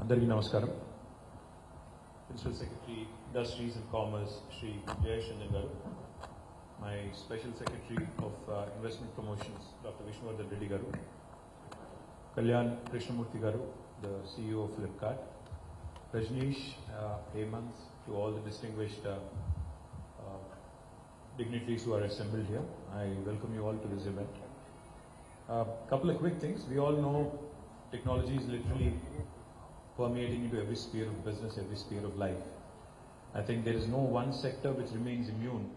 Andariki Namaskaram. Principal Secretary, Industries and Commerce, Shri Jayanth Garu. My Special Secretary of Investment Promotions, Dr. Krishnamurthy Garu. Kalyan, Krishnamurthy Garu, the CEO of Flipkart. Rajneesh, Hemant, to all the distinguished dignitaries who are assembled here. I welcome you all to this event. Couple of quick things. We all know technology is literally permeating into every sphere of business, every sphere of life. I think there is no one sector which remains immune.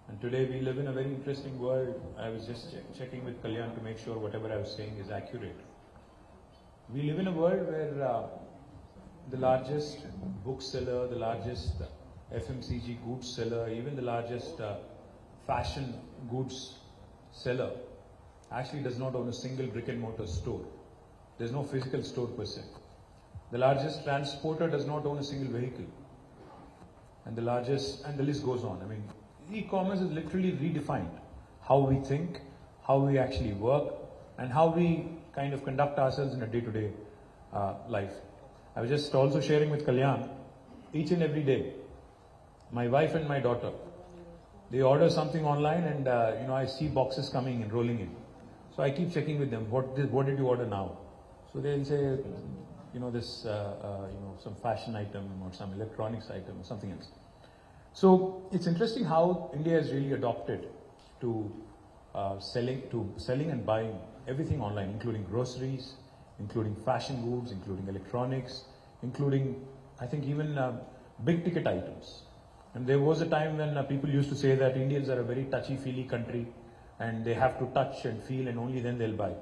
And today we live in a very interesting world. I was just checking with Kalyan to make sure whatever I was saying is accurate. We live in a world where the largest bookseller, the largest FMCG goods seller, even the largest fashion goods seller actually does not own a single brick and mortar store. There's no physical store per se. The largest transporter does not own a single vehicle. And the list goes on. I mean, e-commerce is literally redefined how we think, how we actually work, and how we kind of conduct ourselves in a day-to-day life. I was just also sharing with Kalyan, each and every day, my wife and my daughter, they order something online and I see boxes coming and rolling in. So I keep checking with them, what did you order now? So they'll say, some fashion item or some electronics item or something else. So it's interesting how India has really adopted to selling and buying everything online, including groceries, including fashion goods, including electronics, including, I think, even big ticket items. And there was a time when people used to say that Indians are a very touchy-feely country and they have to touch and feel and only then they'll buy.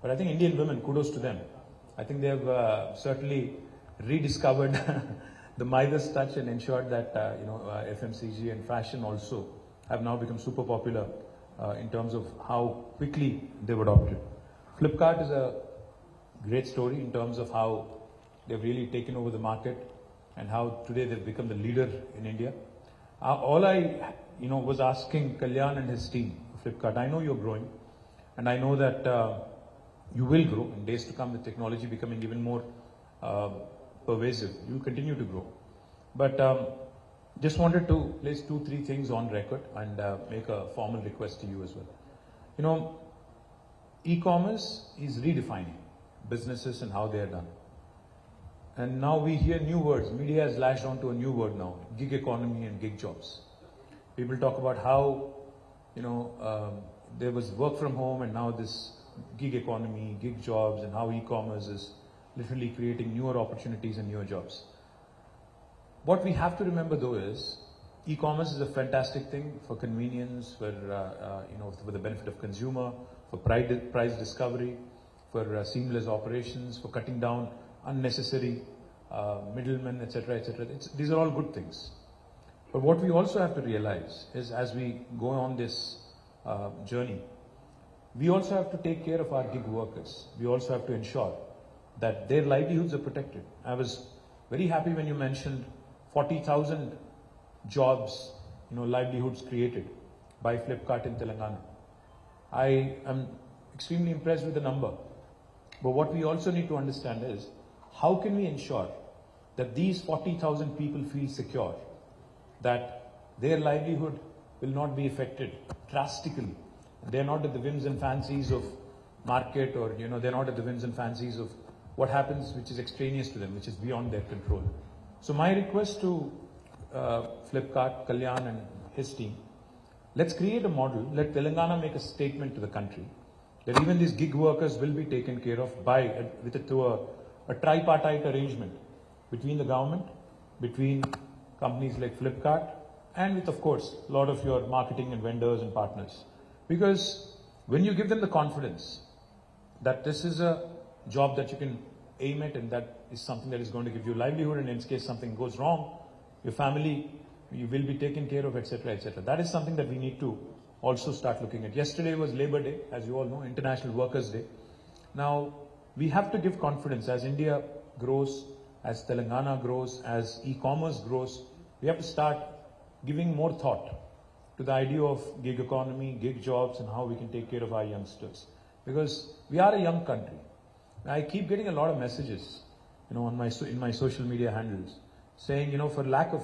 But I think Indian women, kudos to them. I think they have certainly rediscovered the Midas touch and ensured that FMCG and fashion also have now become super popular in terms of how quickly they've adopted. Flipkart is a great story in terms of how they've really taken over the market and how today they've become the leader in India. All I was asking Kalyan and his team, Flipkart, I know you're growing and I know that you will grow in days to come with technology becoming even more pervasive. You will continue to grow. But just wanted to place 2-3 things on record and make a formal request to you as well. E-commerce is redefining businesses and how they are done. And now we hear new words. Media has latched onto a new word now, gig economy and gig jobs. People talk about how, there was work from home and now this gig economy, gig jobs, and how e-commerce is literally creating newer opportunities and newer jobs. What we have to remember though is, e-commerce is a fantastic thing for convenience, for the benefit of consumer, for price discovery, for seamless operations, for cutting down unnecessary middlemen, etc., etc. These are all good things. But what we also have to realize is, as we go on this journey, we also have to take care of our gig workers. We also have to ensure that their livelihoods are protected. I was very happy when you mentioned 40,000 jobs, livelihoods created by Flipkart in Telangana. I am extremely impressed with the number. But what we also need to understand is, how can we ensure that these 40,000 people feel secure, that their livelihood will not be affected drastically. They're not at the whims and fancies of market, or they're not at the whims and fancies of what happens which is extraneous to them, which is beyond their control. So my request to Flipkart, Kalyan and his team, let's create a model, let Telangana make a statement to the country that even these gig workers will be taken care of through a tripartite arrangement between the government, between companies like Flipkart, and with, of course, a lot of your marketing and vendors and partners. Because when you give them the confidence that this is a job that you can aim at and that is something that is going to give you livelihood, and in case something goes wrong, your family, you will be taken care of, etc., etc. That is something that we need to also start looking at. Yesterday was Labor Day, as you all know, International Workers' Day. Now, we have to give confidence as India grows, as Telangana grows, as e-commerce grows. We have to start giving more thought to the idea of gig economy, gig jobs, and how we can take care of our youngsters. Because we are a young country. I keep getting a lot of messages on in my social media handles, saying, for lack of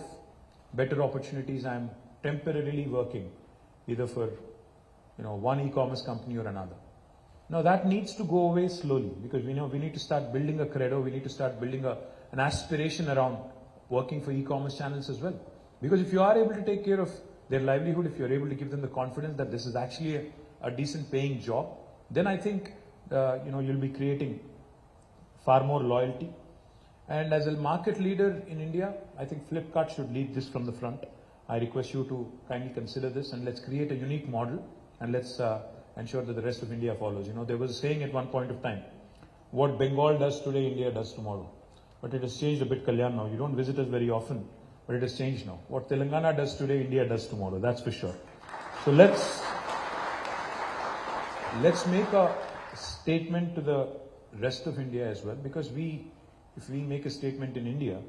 better opportunities, I'm temporarily working either for, one e-commerce company or another. Now that needs to go away slowly, because we need to start building a credo, we need to start building an aspiration around working for e-commerce channels as well. Because if you are able to take care of their livelihood, if you're able to give them the confidence that this is actually a decent paying job, then I think, you'll be creating far more loyalty. And as a market leader in India, I think Flipkart should lead this from the front. I request you to kindly consider this, and let's create a unique model, and let's ensure that the rest of India follows. There was a saying at one point of time, what Bengal does today, India does tomorrow. But it has changed a bit, Kalyan, now. You don't visit us very often, but it has changed now. What Telangana does today, India does tomorrow, that's for sure. So let's make a statement to the rest of India as well, because if we make a statement in India,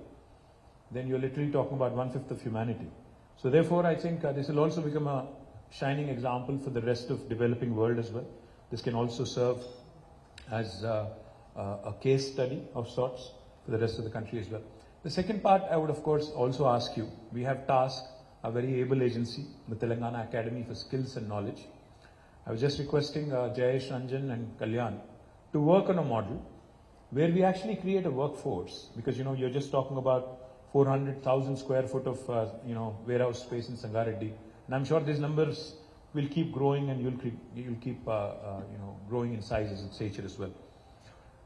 then you're literally talking about 1/5 of humanity. So therefore, I think this will also become a shining example for the rest of developing world as well. This can also serve as a case study of sorts for the rest of the country as well. The second part, I would of course also ask you, we have tasked a very able agency, the Telangana Academy for Skills and Knowledge. I was just requesting Jayesh, Ranjan and Kalyan to work on a model where we actually create a workforce, because you're just talking about 400,000 square foot of warehouse space in Sangareddy, and I'm sure these numbers will keep growing, and you'll keep growing in size as its nature as well.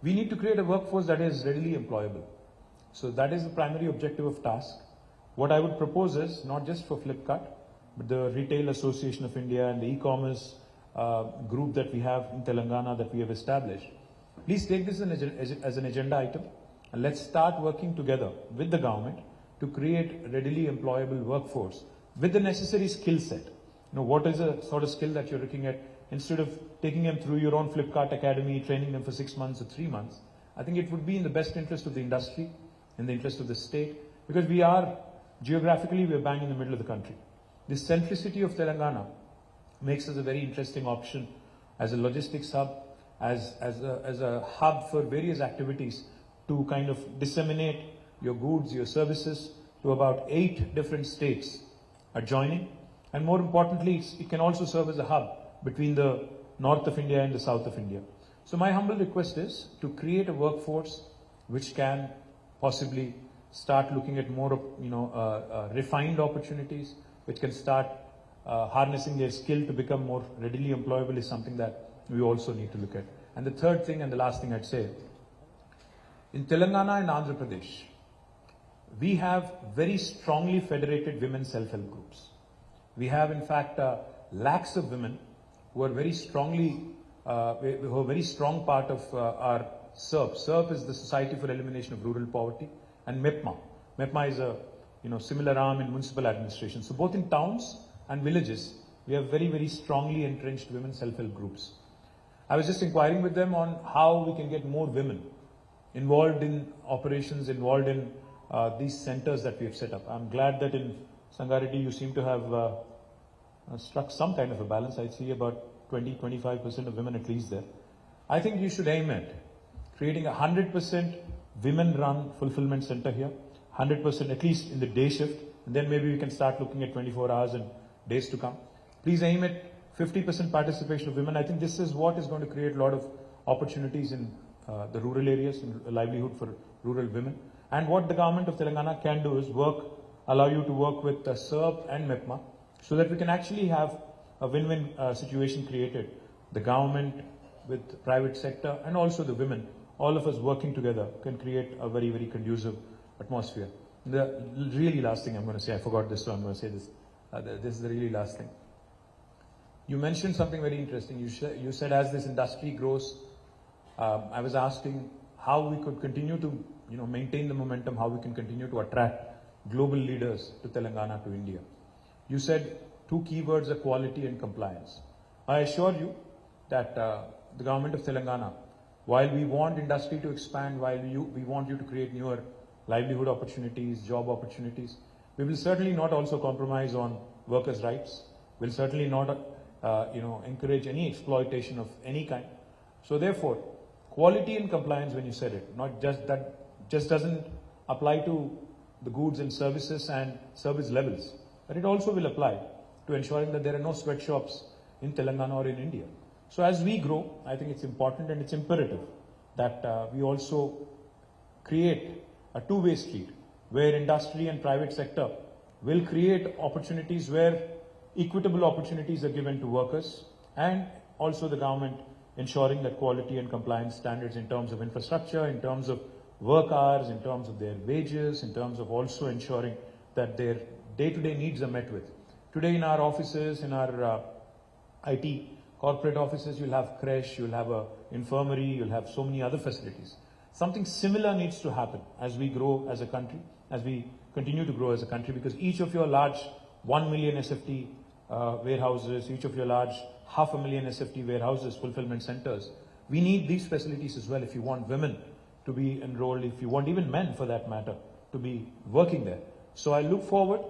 We need to create a workforce that is readily employable. So that is the primary objective of task. What I would propose is not just for Flipkart, but the Retail Association of India and the e-commerce group that we have in Telangana that we have established. Please take this as an agenda item, and let's start working together with the government to create a readily employable workforce with the necessary skill set. What is the sort of skill that you're looking at? Instead of taking them through your own Flipkart Academy, training them for 6 months or 3 months, I think it would be in the best interest of the industry, in the interest of the state, because geographically, we're bang in the middle of the country. This centricity of Telangana makes us a very interesting option as a logistics hub, as a hub for various activities to kind of disseminate your goods, your services to about 8 different states adjoining. And more importantly, it can also serve as a hub between the north of India and the south of India. So my humble request is to create a workforce which can possibly start looking at more refined opportunities, which can start harnessing their skill to become more readily employable, is something that we also need to look at. And the third thing and the last thing I'd say, in Telangana and Andhra Pradesh, we have very strongly federated women self-help groups. We have, in fact, lakhs of women who are very strong part of our SERP. SERP is the Society for Elimination of Rural Poverty, and MEPMA. MEPMA is a similar arm in municipal administration. So both in towns and villages, we have very, very strongly entrenched women self-help groups. I was just inquiring with them on how we can get more women involved in operations, involved in these centers that we have set up. I'm glad that in Sangareddy you seem to have struck some kind of a balance. I see about 20-25% of women at least there. I think you should aim at creating a 100% women-run fulfillment center here, 100% at least in the day shift, and then maybe we can start looking at 24 hours and days to come. Please aim at 50% participation of women. I think this is what is going to create a lot of opportunities in the rural areas, in livelihood for rural women. And what the government of Telangana can do is allow you to work with SERP and MEPMA, so that we can actually have a win-win situation created. The government with private sector and also the women, all of us working together can create a very, very conducive atmosphere. The really last thing I'm going to say, I forgot this, so I'm going to say this. This is the really last thing. You mentioned something very interesting. You said as this industry grows, I was asking how we could continue to maintain the momentum, how we can continue to attract global leaders to Telangana, to India. You said 2 keywords are quality and compliance. I assure you that the government of Telangana, while we want industry to expand, while we want you to create newer livelihood opportunities, job opportunities, we will certainly not also compromise on workers' rights. We'll certainly not encourage any exploitation of any kind. So therefore, quality and compliance, when you said it, not just that just doesn't apply to the goods and services and service levels, but it also will apply to ensuring that there are no sweatshops in Telangana or in India. So as we grow, I think it's important and it's imperative that we also create a two-way street where industry and private sector will create opportunities where equitable opportunities are given to workers, and also the government ensuring that quality and compliance standards in terms of infrastructure, in terms of work hours, in terms of their wages, in terms of also ensuring that their day-to-day needs are met with. Today in our offices, in our IT corporate offices, you'll have creche, you'll have a infirmary, you'll have so many other facilities. Something similar needs to happen as we grow as a country, as we continue to grow as a country, because each of your large 1 million SFT warehouses, each of your large 500,000 SFT warehouses, fulfillment centers, we need these facilities as well if you want women to be enrolled, if you want even men for that matter to be working there. So I look forward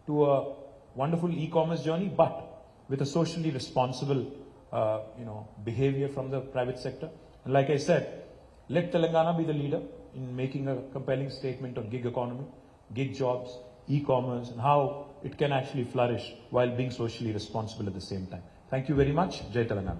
to a wonderful e-commerce journey, but with a socially responsible behavior from the private sector. And like I said, let Telangana be the leader in making a compelling statement on gig economy, gig jobs, e-commerce, and how it can actually flourish while being socially responsible at the same time. Thank you very much. Jai Telangana.